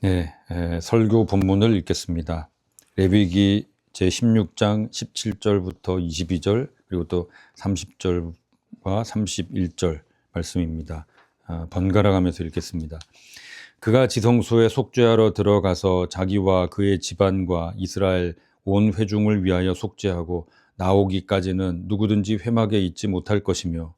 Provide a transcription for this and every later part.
네, 설교 본문을 읽겠습니다. 레위기 제16장 17절부터 22절 그리고 또 30절과 31절 말씀입니다. 번갈아 가면서 읽겠습니다. 그가 지성소에 속죄하러 들어가서 자기와 그의 집안과 이스라엘 온 회중을 위하여 속죄하고 나오기까지는 누구든지 회막에 있지 못할 것이며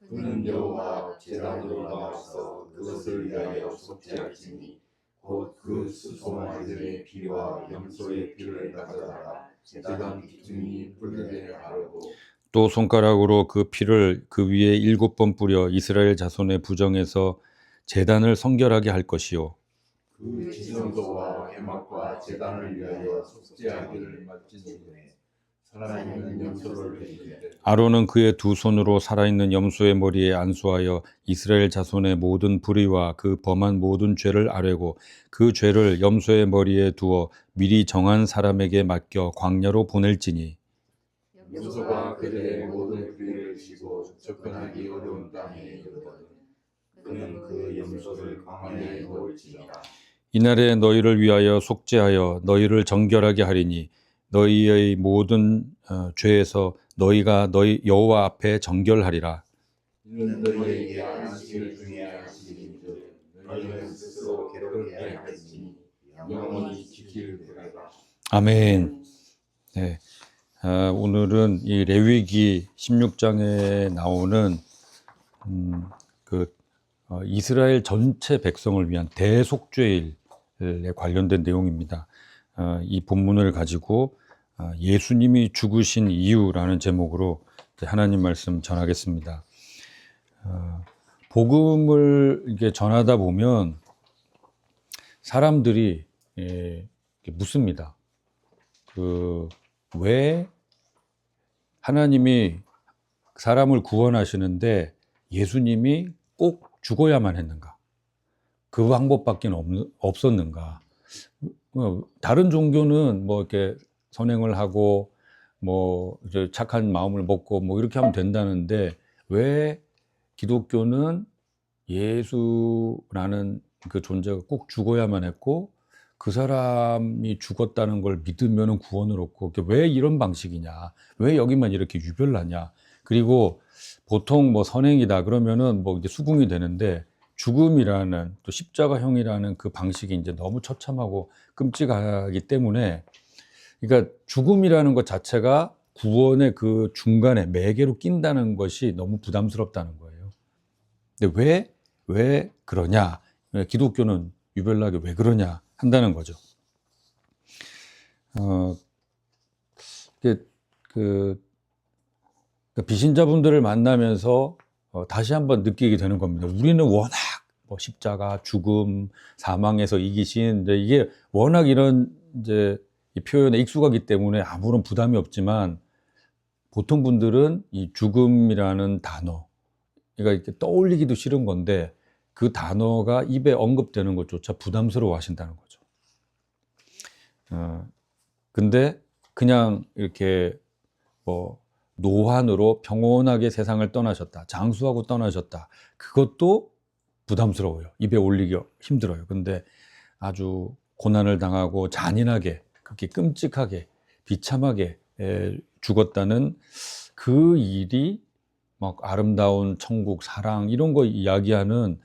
그는 여호와 제단으로 나와서 그것을 위하여 속죄할지니 곧 그 수송아들의 피와 염소의 피를 가져다가 제단 기둥이 불르게 하려고 또 손가락으로 그 피를 그 위에 7번 뿌려 이스라엘 자손의 부정에서 제단을 성결하게 할 것이요 그 지성소와 회막과 제단을 위하여 속죄하기를 맡긴 후에 살아있는 염소를 드리되 아론은 그의 두 손으로 살아있는 염소의 머리에 안수하여 이스라엘 자손의 모든 불의와 그 범한 모든 죄를 아뢰고 그 죄를 염소의 머리에 두어 미리 정한 사람에게 맡겨 광야로 보낼지니 염소가 그들의 모든 불의를 지고 접근하기 어려운 땅에 이르거든 그는 그 염소를 광야에 놓을지니라. 이날에 너희를 위하여 속죄하여 너희를 정결하게 하리니 너희의 모든 죄에서 너희가 너희 여호와 앞에 정결하리라. 이는 너희에게 안식일 중에 안식일이거든 너희는 스스로 괴롭게 할지니 영원히 지킬 때라. 아멘. 네. 오늘은 이 레위기 16장에 나오는 이스라엘 전체 백성을 위한 대속죄일에 관련된 내용입니다. 이 본문을 가지고 예수님이 죽으신 이유라는 제목으로 하나님 말씀 전하겠습니다. 복음을 이게 전하다 보면 사람들이 묻습니다. 왜 하나님이 사람을 구원하시는데 예수님이 꼭 죽어야만 했는가? 그 방법밖에 없었는가? 다른 종교는 뭐 이렇게 선행을 하고 뭐 이제 착한 마음을 먹고 뭐 이렇게 하면 된다는데 왜 기독교는 예수라는 그 존재가 꼭 죽어야만 했고 그 사람이 죽었다는 걸 믿으면 구원을 얻고 왜 이런 방식이냐? 왜 여기만 이렇게 유별나냐? 그리고 보통 뭐 선행이다 그러면은 뭐 이제 수긍이 되는데 죽음이라는 또 십자가형이라는 그 방식이 이제 너무 처참하고 끔찍하기 때문에 그러니까 죽음이라는 것 자체가 구원의 그 중간에 매개로 낀다는 것이 너무 부담스럽다는 거예요. 근데 왜 그러냐? 기독교는 유별나게 왜 그러냐 한다는 거죠. 비신자분들을 만나면서 다시 한번 느끼게 되는 겁니다. 우리는 워낙 뭐 십자가, 죽음, 사망에서 이기신 이게 워낙 이런 이제 이 표현에 익숙하기 때문에 아무런 부담이 없지만 보통 분들은 이 죽음이라는 단어, 그러니까 이렇게 떠올리기도 싫은 건데 그 단어가 입에 언급되는 것조차 부담스러워 하신다는 거죠. 근데 그냥 이렇게 뭐 노환으로 평온하게 세상을 떠나셨다. 장수하고 떠나셨다. 그것도 부담스러워요. 입에 올리기 힘들어요. 근데 아주 고난을 당하고 잔인하게, 그렇게 끔찍하게, 비참하게 죽었다는 그 일이 막 아름다운 천국, 사랑 이런 거 이야기하는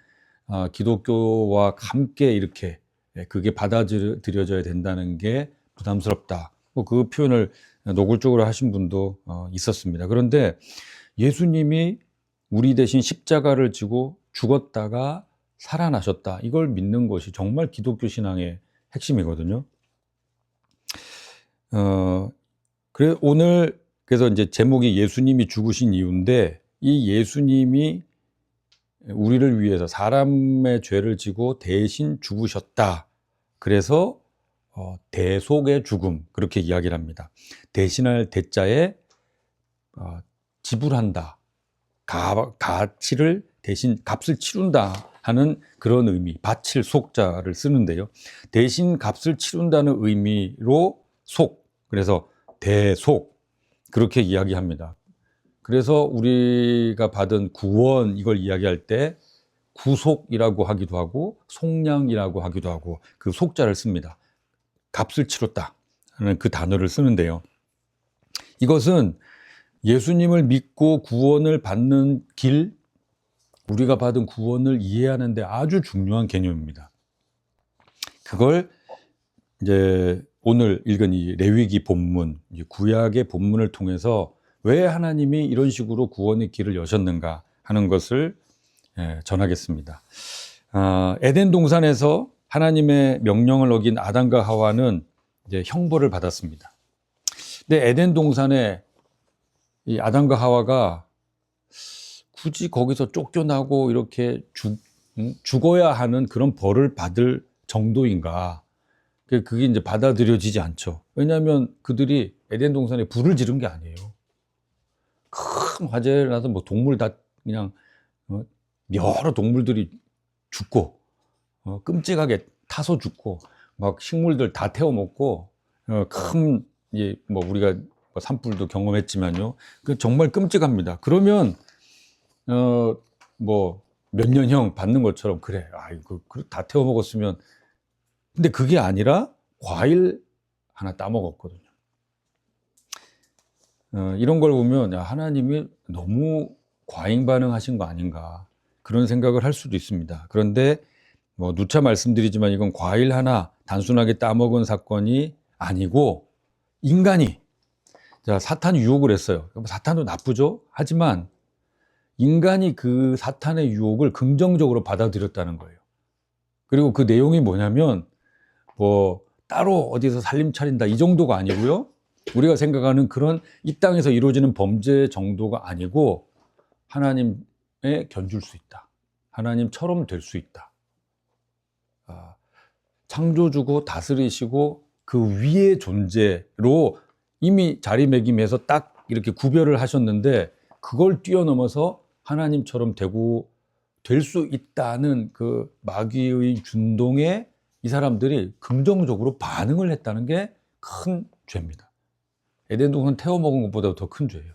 기독교와 함께 이렇게 그게 받아들여져야 된다는 게 부담스럽다. 그 표현을 노골적으로 하신 분도 있었습니다. 그런데 예수님이 우리 대신 십자가를 지고 죽었다가 살아나셨다. 이걸 믿는 것이 정말 기독교 신앙의 핵심이거든요. 그래서 이제 제목이 예수님이 죽으신 이유인데 이 예수님이 우리를 위해서 사람의 죄를 지고 대신 죽으셨다. 그래서 대속의 죽음 그렇게 이야기를 합니다. 대신할 대자에 지불한다. 가치를 대신 값을 치른다 하는 그런 의미, 바칠 속자를 쓰는데요. 대신 값을 치른다는 의미로 속, 그래서 대속 그렇게 이야기합니다. 그래서 우리가 받은 구원 이걸 이야기할 때 구속이라고 하기도 하고 속량이라고 하기도 하고 그 속자를 씁니다. 값을 치렀다 하는 그 단어를 쓰는데요. 이것은 예수님을 믿고 구원을 받는 길, 우리가 받은 구원을 이해하는 데 아주 중요한 개념입니다. 그걸 이제 오늘 읽은 이 레위기 본문, 구약의 본문을 통해서 왜 하나님이 이런 식으로 구원의 길을 여셨는가 하는 것을 전하겠습니다. 에덴 동산에서 하나님의 명령을 어긴 아담과 하와는 이제 형벌을 받았습니다. 근데 에덴 동산에 이 아담과 하와가 굳이 거기서 쫓겨나고 이렇게 죽어야 하는 그런 벌을 받을 정도인가? 그게 이제 받아들여지지 않죠. 왜냐하면 그들이 에덴 동산에 불을 지른 게 아니에요. 큰 화재를 나서 뭐 동물 다 그냥 여러 동물들이 죽고 끔찍하게 타서 죽고 막 식물들 다 태워 먹고 큰 뭐 우리가 산불도 경험했지만요. 그 정말 끔찍합니다. 그러면 뭐 몇 년형 받는 것처럼 그래. 이거 다 태워 먹었으면. 근데 그게 아니라 과일 하나 따 먹었거든요. 이런 걸 보면 하나님이 너무 과잉 반응하신 거 아닌가 그런 생각을 할 수도 있습니다. 그런데 뭐 누차 말씀드리지만 이건 과일 하나 단순하게 따먹은 사건이 아니고 인간이 사탄이 유혹을 했어요. 사탄도 나쁘죠. 하지만 인간이 그 사탄의 유혹을 긍정적으로 받아들였다는 거예요. 그리고 그 내용이 뭐냐면 뭐 따로 어디서 살림 차린다 이 정도가 아니고요. 우리가 생각하는 그런 이 땅에서 이루어지는 범죄 정도가 아니고 하나님에 견줄 수 있다. 하나님처럼 될 수 있다. 창조주고 다스리시고 그 위의 존재로 이미 자리매김해서 딱 이렇게 구별을 하셨는데 그걸 뛰어넘어서 하나님처럼 될 수 있다는 그 마귀의 준동에 이 사람들이 긍정적으로 반응을 했다는 게 큰 죄입니다. 에덴 동산 태워 먹은 것보다 더 큰 죄예요.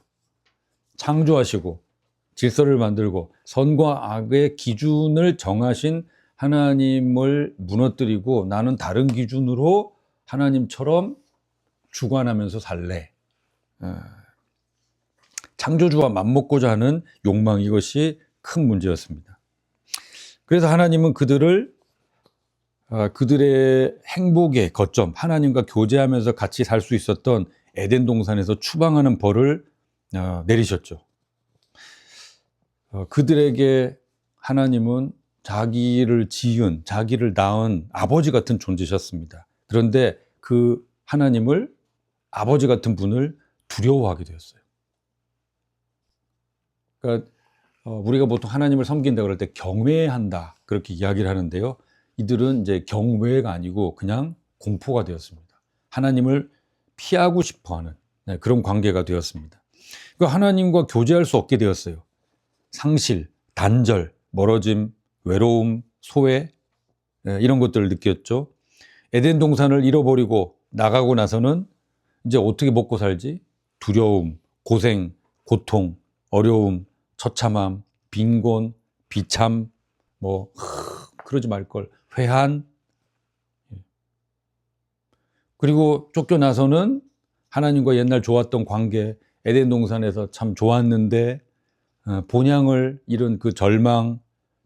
창조하시고 질서를 만들고 선과 악의 기준을 정하신 하나님을 무너뜨리고 나는 다른 기준으로 하나님처럼 주관하면서 살래. 창조주와 맞먹고자 하는 욕망, 이것이 큰 문제였습니다. 그래서 하나님은 그들의 행복의 거점, 하나님과 교제하면서 같이 살 수 있었던 에덴 동산에서 추방하는 벌을 내리셨죠. 그들에게 하나님은 자기를 지은, 자기를 낳은 아버지 같은 존재셨습니다. 그런데 그 하나님을, 아버지 같은 분을 두려워하게 되었어요. 그러니까 우리가 보통 하나님을 섬긴다 그럴 때 경외한다 그렇게 이야기를 하는데요. 이들은 이제 경외가 아니고 그냥 공포가 되었습니다. 하나님을 피하고 싶어하는 그런 관계가 되었습니다. 그러니까 하나님과 교제할 수 없게 되었어요. 상실, 단절, 멀어짐, 외로움, 소외 이런 것들을 느꼈죠. 에덴 동산을 잃어버리고 나가고 나서는 이제 어떻게 먹고 살지? 두려움, 고생, 고통, 어려움, 처참함, 빈곤, 비참, 뭐 그러지 말걸, 회한. 그리고 쫓겨나서는 하나님과 옛날 좋았던 관계, 에덴 동산에서 참 좋았는데 본향을 잃은 그 절망,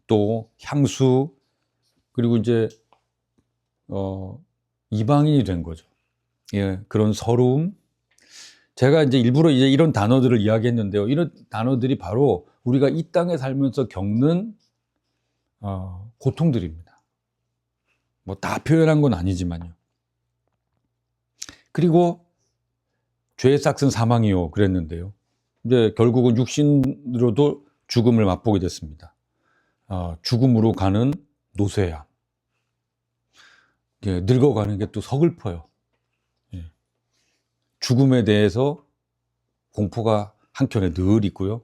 또 향수, 그리고 이제 이방인이 된 거죠. 그런 서러움. 제가 이제 일부러 이제 이런 단어들을 이야기했는데요. 이런 단어들이 바로 우리가 이 땅에 살면서 겪는 고통들입니다. 뭐 다 표현한 건 아니지만요. 그리고 죄의 싹은 사망이요 그랬는데요. 이제 결국은 육신으로도 죽음을 맛보게 됐습니다. 죽음으로 가는 노쇠함. 늙어가는 게 또 서글퍼요. 죽음에 대해서 공포가 한켠에 늘 있고요.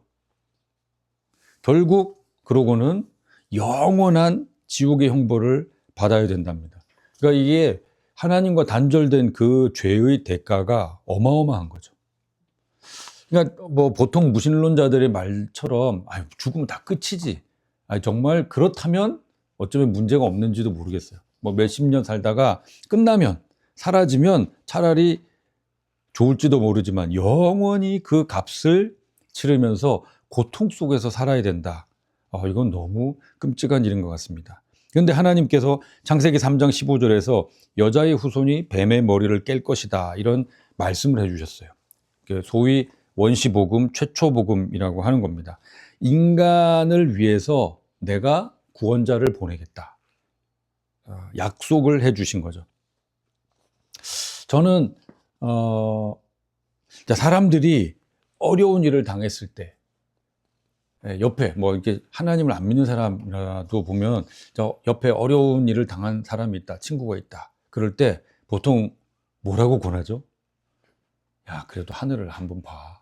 결국 그러고는 영원한 지옥의 형벌을 받아야 된답니다. 그러니까 이게 하나님과 단절된 그 죄의 대가가 어마어마한 거죠. 그러니까 뭐 보통 무신론자들의 말처럼 죽으면 다 끝이지. 아니, 정말 그렇다면 어쩌면 문제가 없는지도 모르겠어요. 뭐 몇십 년 살다가 끝나면, 사라지면 차라리 좋을지도 모르지만 영원히 그 값을 치르면서 고통 속에서 살아야 된다. 이건 너무 끔찍한 일인 것 같습니다. 그런데 하나님께서 창세기 3장 15절에서 여자의 후손이 뱀의 머리를 깰 것이다, 이런 말씀을 해주셨어요. 소위 원시복음, 최초복음이라고 하는 겁니다. 인간을 위해서 내가 구원자를 보내겠다, 약속을 해주신 거죠. 저는 사람들이 어려운 일을 당했을 때, 옆에 뭐 이렇게 하나님을 안 믿는 사람이라도 보면 저 옆에 어려운 일을 당한 사람이 있다, 친구가 있다, 그럴 때 보통 뭐라고 권하죠? 야, 그래도 하늘을 한번 봐.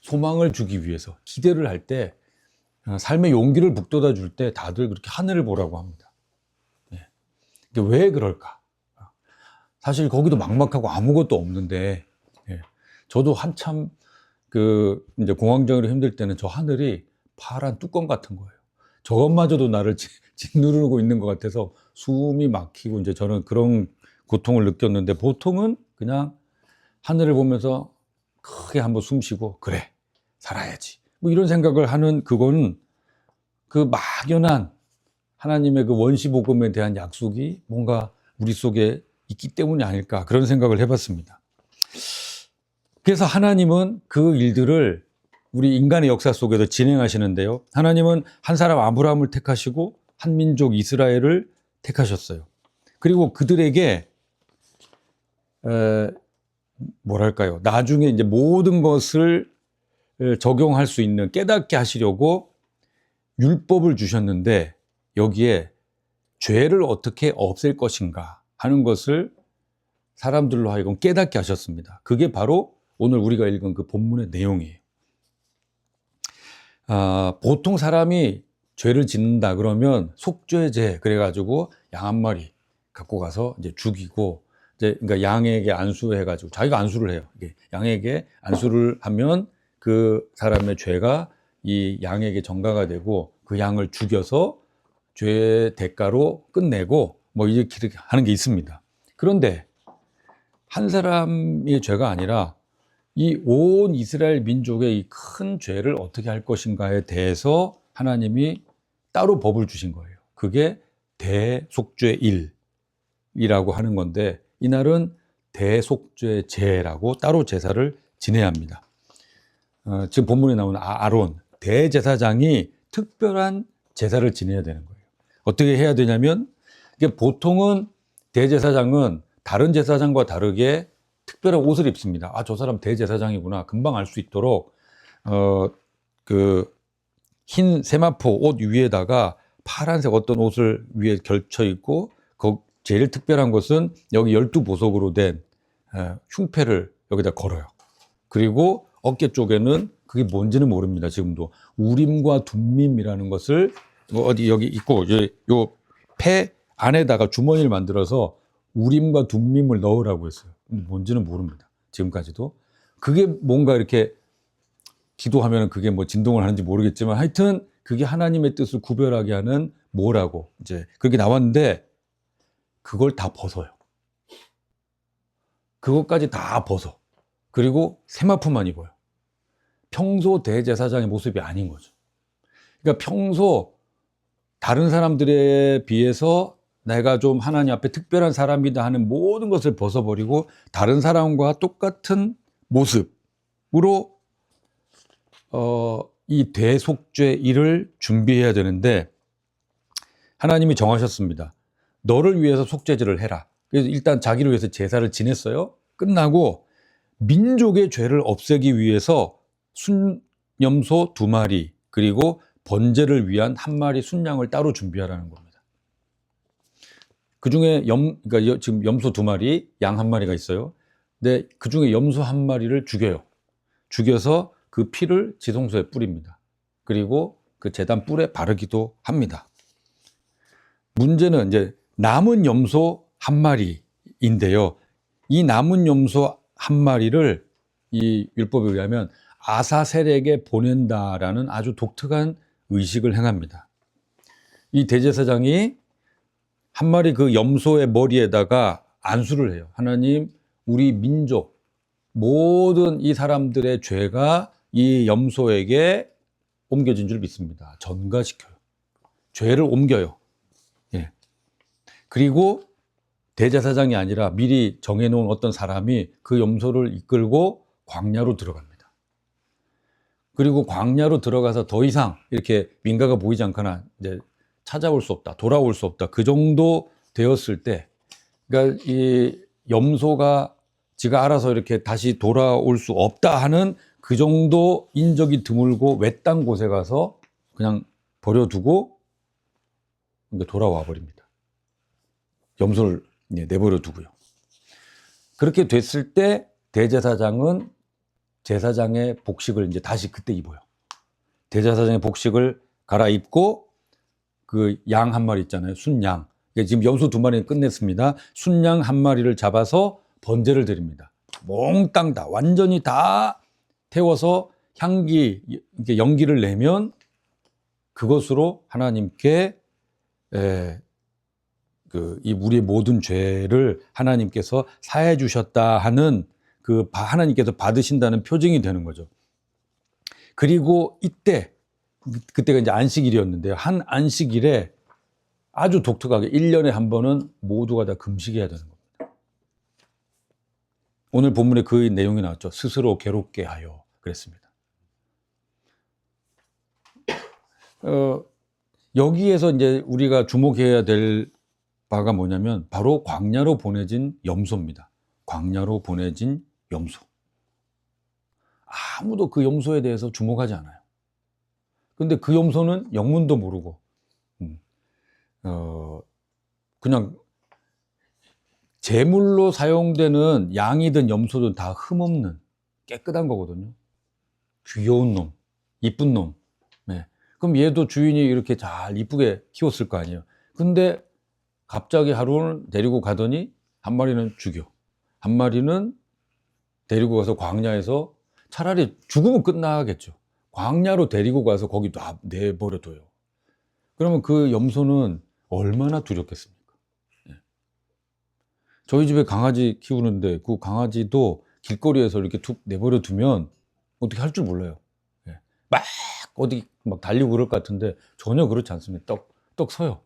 소망을 주기 위해서, 기대를 할 때, 삶의 용기를 북돋아 줄 때 다들 그렇게 하늘을 보라고 합니다. 왜 그럴까? 사실 거기도 막막하고 아무것도 없는데, 저도 한참 이제 공황장애로 힘들 때는 저 하늘이 파란 뚜껑 같은 거예요. 저것마저도 나를 짓누르고 있는 것 같아서 숨이 막히고, 이제 저는 그런 고통을 느꼈는데, 보통은 그냥 하늘을 보면서 크게 한번 숨 쉬고, 그래, 살아야지, 뭐 이런 생각을 하는, 그거는 그 막연한 하나님의 그 원시복음에 대한 약속이 뭔가 우리 속에 있기 때문이 아닐까, 그런 생각을 해봤습니다. 그래서 하나님은 그 일들을 우리 인간의 역사 속에서 진행하시는데요. 하나님은 한 사람 아브라함을 택하시고 한 민족 이스라엘을 택하셨어요. 그리고 그들에게 뭐랄까요, 나중에 이제 모든 것을 적용할 수 있는, 깨닫게 하시려고 율법을 주셨는데, 여기에 죄를 어떻게 없앨 것인가 하는 것을 사람들로 하여금 깨닫게 하셨습니다. 그게 바로 오늘 우리가 읽은 그 본문의 내용이에요. 보통 사람이 죄를 짓는다 그러면 속죄제 그래가지고 양 한 마리 갖고 가서 이제 죽이고, 그러니까 양에게 안수해가지고 자기가 안수를 해요. 양에게 안수를 하면 그 사람의 죄가 이 양에게 전가가 되고, 그 양을 죽여서 죄의 대가로 끝내고, 뭐 이렇게 하는 게 있습니다. 그런데 한 사람의 죄가 아니라 이 온 이스라엘 민족의 이 큰 죄를 어떻게 할 것인가에 대해서 하나님이 따로 법을 주신 거예요. 그게 대속죄일이라고 하는 건데, 이날은 대속죄제라고 따로 제사를 지내야 합니다. 지금 본문에 나오는 아론 대제사장이 특별한 제사를 지내야 되는 거예요. 어떻게 해야 되냐면, 이게 보통은 대제사장은 다른 제사장과 다르게 특별한 옷을 입습니다. 저 사람 대제사장이구나, 금방 알 수 있도록 그 흰 세마포 옷 위에다가 파란색 어떤 옷을 위에 걸쳐 입고, 제일 특별한 것은 여기 12보석으로 된 흉패를 여기다 걸어요. 그리고 어깨 쪽에는, 그게 뭔지는 모릅니다, 지금도, 우림과 둠밈이라는 것을 어디 여기 있고, 요 폐 안에다가 주머니를 만들어서 우림과 둠밈을 넣으라고 했어요. 뭔지는 모릅니다, 지금까지도. 그게 뭔가 이렇게 기도하면 그게 뭐 진동을 하는지 모르겠지만, 하여튼 그게 하나님의 뜻을 구별하게 하는 뭐라고 이제 그렇게 나왔는데, 그걸 다 벗어요. 그것까지 다 벗어. 그리고 세마포만 입어요. 평소 대제사장의 모습이 아닌 거죠. 그러니까 평소 다른 사람들에 비해서 내가 좀 하나님 앞에 특별한 사람이다 하는 모든 것을 벗어버리고, 다른 사람과 똑같은 모습으로 이 대속죄일을 준비해야 되는데, 하나님이 정하셨습니다. 너를 위해서 속죄제를 해라. 그래서 일단 자기를 위해서 제사를 지냈어요. 끝나고 민족의 죄를 없애기 위해서 순염소 2마리, 그리고 번제를 위한 1마리 순양을 따로 준비하라는 겁니다. 그 중에 그러니까 지금 염소 2마리, 양 1마리가 있어요. 근데 그 중에 염소 1마리를 죽여요. 죽여서 그 피를 지성소에 뿌립니다. 그리고 그 제단 뿔에 바르기도 합니다. 문제는 이제 남은 염소 1마리인데요. 이 남은 염소 1마리를 이 율법에 의하면 아사셀에게 보낸다라는 아주 독특한 의식을 행합니다. 이 대제사장이 한 마리 그 염소의 머리에다가 안수를 해요. 하나님, 우리 민족 모든 이 사람들의 죄가 이 염소에게 옮겨진 줄 믿습니다. 전가시켜요. 죄를 옮겨요. 예. 그리고 대제사장이 아니라 미리 정해놓은 어떤 사람이 그 염소를 이끌고 광야로 들어갑니다. 그리고 광야로 들어가서 더 이상 이렇게 민가가 보이지 않거나 이제 찾아올 수 없다, 돌아올 수 없다. 그 정도 되었을 때, 그러니까 이 염소가 지가 알아서 이렇게 다시 돌아올 수 없다 하는 그 정도 인적이 드물고 외딴 곳에 가서 그냥 버려두고 돌아와 버립니다. 염소를 내버려 두고요. 그렇게 됐을 때 대제사장은 제사장의 복식을 이제 다시 그때 입어요. 대제사장의 복식을 갈아입고 그 양 한 마리 있잖아요. 순양. 지금 염소 2마리는 끝냈습니다. 순양 한 마리를 잡아서 번제를 드립니다. 몽땅 다 완전히 다 태워서 향기, 연기를 내면 그것으로 하나님께 이 우리의 모든 죄를 하나님께서 사해 주셨다 하는 그 하나님께서 받으신다는 표징이 되는 거죠. 그리고 그때가 이제 안식일이었는데요. 한 안식일에 아주 독특하게 1년에 한 번은 모두가 다 금식해야 되는 겁니다. 오늘 본문에 그 내용이 나왔죠. 스스로 괴롭게 하여 그랬습니다. 여기에서 이제 우리가 주목해야 될 바가 뭐냐면 바로 광야로 보내진 염소입니다. 광야로 보내진 염소. 아무도 그 염소에 대해서 주목하지 않아요. 근데 그 염소는 영문도 모르고 그냥 제물로 사용되는 양이든 염소든 다 흠없는 깨끗한 거거든요. 귀여운 놈, 이쁜 놈. 네. 그럼 얘도 주인이 이렇게 잘 이쁘게 키웠을 거 아니에요. 근데 갑자기 하루는 데리고 가더니 한 마리는 죽여. 한 마리는 데리고 가서 광야에서 차라리 죽으면 끝나겠죠. 광야로 데리고 가서 거기 내버려둬요. 그러면 그 염소는 얼마나 두렵겠습니까? 저희 집에 강아지 키우는데 그 강아지도 길거리에서 이렇게 툭 내버려 두면 어떻게 할 줄 몰라요. 막 어디 막 달리고 그럴 것 같은데 전혀 그렇지 않습니다. 떡 서요.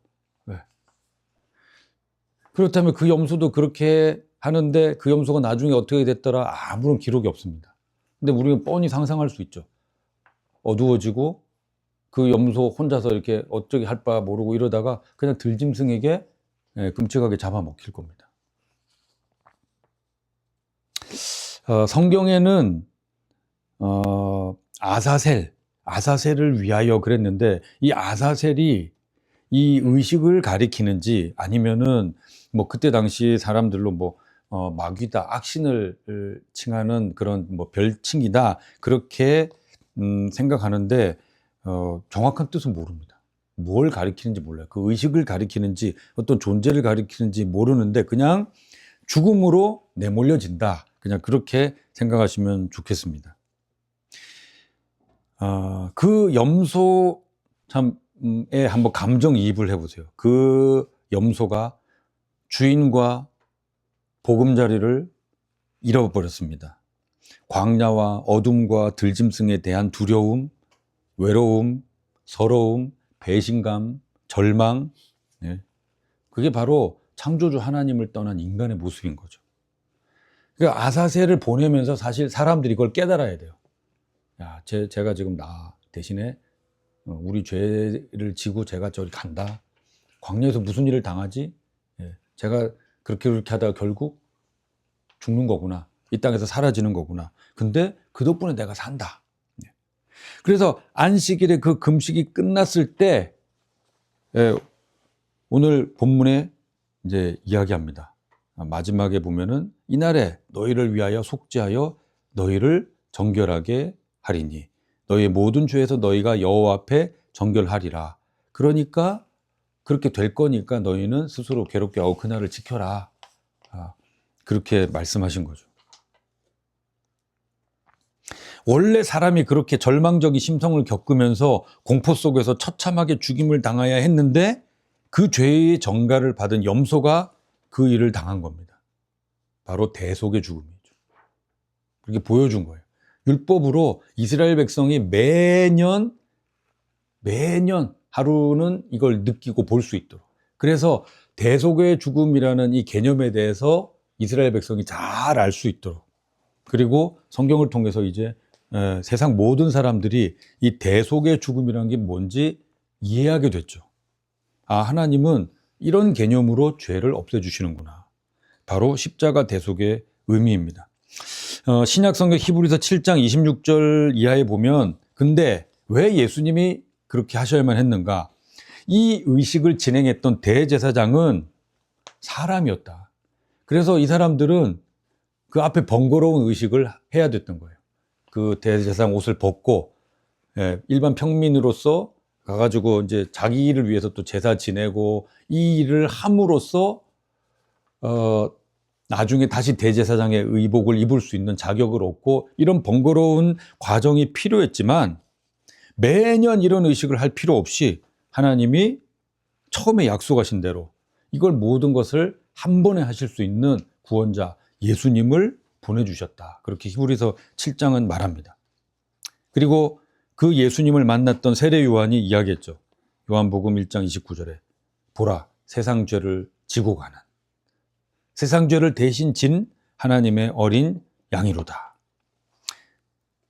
그렇다면 그 염소도 그렇게 하는데 그 염소가 나중에 어떻게 됐더라 아무런 기록이 없습니다. 근데 우리는 뻔히 상상할 수 있죠. 어두워지고 그 염소 혼자서 이렇게 어쩌게 할 바 모르고 이러다가 그냥 들짐승에게 끔찍하게 잡아먹힐 겁니다. 성경에는 아사셀을 위하여 그랬는데 이 아사셀이 이 의식을 가리키는지 아니면은 뭐 그때 당시 사람들로 마귀다, 악신을 칭하는 그런 별칭이다 그렇게 생각하는데 정확한 뜻은 모릅니다. 뭘 가리키는지 몰라요. 그 의식을 가리키는지 어떤 존재를 가리키는지 모르는데 그냥 죽음으로 내몰려진다. 그냥 그렇게 생각하시면 좋겠습니다. 그 염소 참에 한번 감정이입을 해보세요. 그 염소가 주인과 보금자리를 잃어버렸습니다. 광야와 어둠과 들짐승에 대한 두려움, 외로움, 서러움, 배신감, 절망, 그게 바로 창조주 하나님을 떠난 인간의 모습인 거죠. 그러니까 아사셀을 보내면서 사실 사람들이 그걸 깨달아야 돼요. 야, 제가 지금 나 대신에 우리 죄를 지고 제가 저리 간다. 광야에서 무슨 일을 당하지? 제가 그렇게 하다가 결국 죽는 거구나. 이 땅에서 사라지는 거구나. 근데 그 덕분에 내가 산다. 그래서 안식일에 그 금식이 끝났을 때 오늘 본문에 이제 이야기합니다. 마지막에 보면은 이날에 너희를 위하여 속죄하여 너희를 정결하게 하리니 너희의 모든 죄에서 너희가 여호와 앞에 정결하리라. 그러니까 그렇게 될 거니까 너희는 스스로 괴롭게 하고 그날을 지켜라. 그렇게 말씀하신 거죠. 원래 사람이 그렇게 절망적인 심성을 겪으면서 공포 속에서 처참하게 죽임을 당해야 했는데 그 죄의 전가를 받은 염소가 그 일을 당한 겁니다. 바로 대속의 죽음이죠. 그렇게 보여준 거예요. 율법으로 이스라엘 백성이 매년 하루는 이걸 느끼고 볼 수 있도록. 그래서 대속의 죽음이라는 이 개념에 대해서 이스라엘 백성이 잘 알 수 있도록. 그리고 성경을 통해서 이제 세상 모든 사람들이 이 대속의 죽음이라는 게 뭔지 이해하게 됐죠. 아, 하나님은 이런 개념으로 죄를 없애주시는구나. 바로 십자가 대속의 의미입니다. 신약 성경 히브리서 7장 26절 이하에 보면 근데 왜 예수님이 그렇게 하셔야만 했는가? 이 의식을 진행했던 대제사장은 사람이었다. 그래서 이 사람들은 그 앞에 번거로운 의식을 해야 됐던 거예요. 그 대제사장 옷을 벗고 일반 평민으로서 가가지고 이제 자기 일을 위해서 또 제사 지내고 이 일을 함으로써 나중에 다시 대제사장의 의복을 입을 수 있는 자격을 얻고 이런 번거로운 과정이 필요했지만 매년 이런 의식을 할 필요 없이 하나님이 처음에 약속하신 대로 이걸 모든 것을 한 번에 하실 수 있는 구원자 예수님을 보내주셨다. 그렇게 히브리서 7장은 말합니다. 그리고 그 예수님을 만났던 세례 요한이 이야기했죠. 요한복음 1장 29절에 보라 세상 죄를 지고 가는 세상 죄를 대신 진 하나님의 어린 양이로다.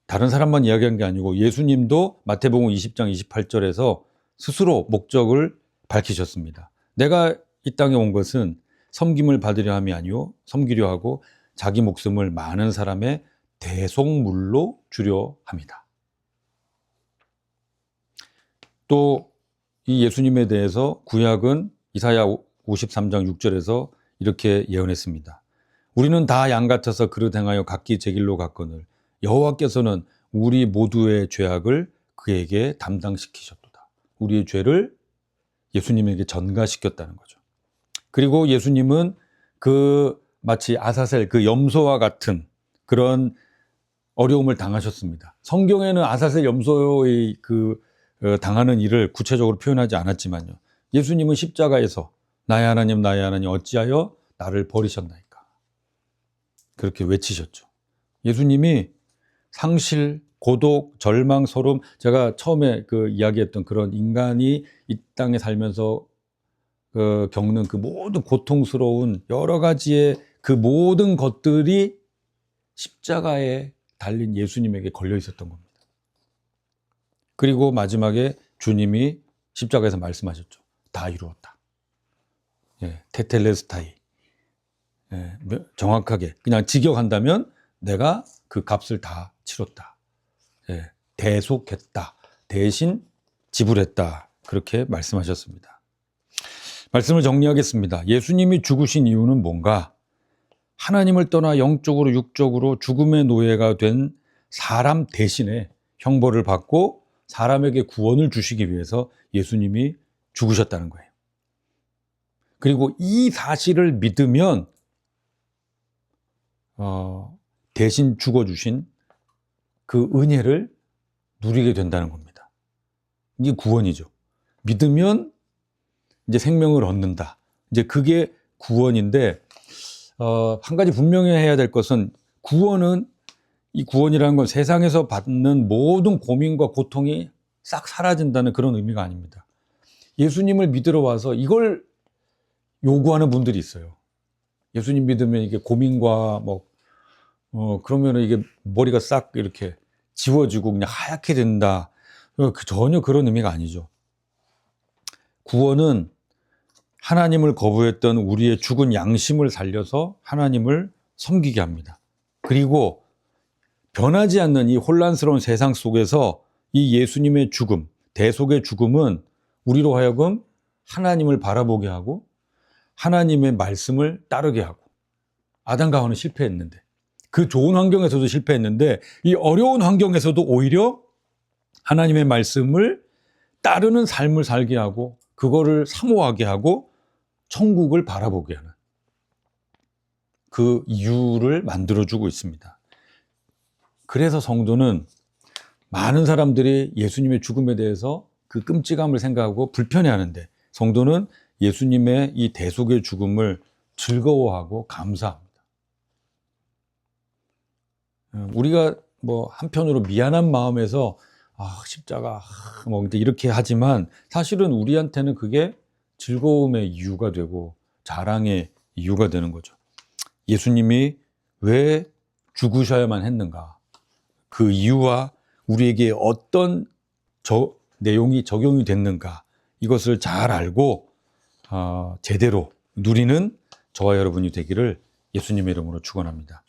다른 사람만 이야기한 게 아니고 예수님도 마태복음 20장 28절에서 스스로 목적을 밝히셨습니다. 내가 이 땅에 온 것은 섬김을 받으려 함이 아니요 섬기려 하고 자기 목숨을 많은 사람의 대속물로 주려 합니다. 또 이 예수님에 대해서 구약은 이사야 53장 6절에서 이렇게 예언했습니다. 우리는 다 양 같아서 그릇 행하여 각기 제 길로 갔거늘 여호와께서는 우리 모두의 죄악을 그에게 담당시키셨도다. 우리의 죄를 예수님에게 전가시켰다는 거죠. 그리고 예수님은 그 마치 아사셀 그 염소와 같은 그런 어려움을 당하셨습니다. 성경에는 아사셀 염소의 당하는 일을 구체적으로 표현하지 않았지만요. 예수님은 십자가에서 나의 하나님 어찌하여 나를 버리셨나이까 그렇게 외치셨죠. 예수님이 상실, 고독, 절망, 소름 제가 처음에 이야기했던 그런 인간이 이 땅에 살면서 겪는 그 모든 고통스러운 여러 가지의 그 모든 것들이 십자가에 달린 예수님에게 걸려 있었던 겁니다. 그리고 마지막에 주님이 십자가에서 말씀하셨죠. 다 이루었다. 테텔레스타이. 정확하게 그냥 직역한다면 내가 그 값을 다 치렀다. 대속했다. 대신 지불했다. 그렇게 말씀하셨습니다. 말씀을 정리하겠습니다. 예수님이 죽으신 이유는 뭔가? 하나님을 떠나 영적으로 육적으로 죽음의 노예가 된 사람 대신에 형벌을 받고 사람에게 구원을 주시기 위해서 예수님이 죽으셨다는 거예요. 그리고 이 사실을 믿으면 대신 죽어주신 그 은혜를 누리게 된다는 겁니다. 이게 구원이죠. 믿으면 이제 생명을 얻는다. 이제 그게 구원인데 한 가지 분명히 해야 될 것은 이 구원이라는 건 세상에서 받는 모든 고민과 고통이 싹 사라진다는 그런 의미가 아닙니다. 예수님을 믿으러 와서 이걸 요구하는 분들이 있어요. 예수님 믿으면 이게 고민과 그러면 이게 머리가 싹 이렇게 지워지고 그냥 하얗게 된다. 전혀 그런 의미가 아니죠. 구원은 하나님을 거부했던 우리의 죽은 양심을 살려서 하나님을 섬기게 합니다. 그리고 변하지 않는 이 혼란스러운 세상 속에서 이 예수님의 죽음, 대속의 죽음은 우리로 하여금 하나님을 바라보게 하고 하나님의 말씀을 따르게 하고 아담과 하와는 실패했는데 그 좋은 환경에서도 실패했는데 이 어려운 환경에서도 오히려 하나님의 말씀을 따르는 삶을 살게 하고 그거를 사모하게 하고 천국을 바라보게 하는 그 이유를 만들어주고 있습니다. 그래서 성도는 많은 사람들이 예수님의 죽음에 대해서 그 끔찍함을 생각하고 불편해하는데 성도는 예수님의 이 대속의 죽음을 즐거워하고 감사합니다. 우리가 뭐 한편으로 미안한 마음에서 십자가 뭐 이렇게 하지만 사실은 우리한테는 그게 즐거움의 이유가 되고 자랑의 이유가 되는 거죠. 예수님이 왜 죽으셔야만 했는가? 그 이유와 우리에게 어떤 내용이 적용이 됐는가? 이것을 잘 알고 제대로 누리는 저와 여러분이 되기를 예수님의 이름으로 축원합니다.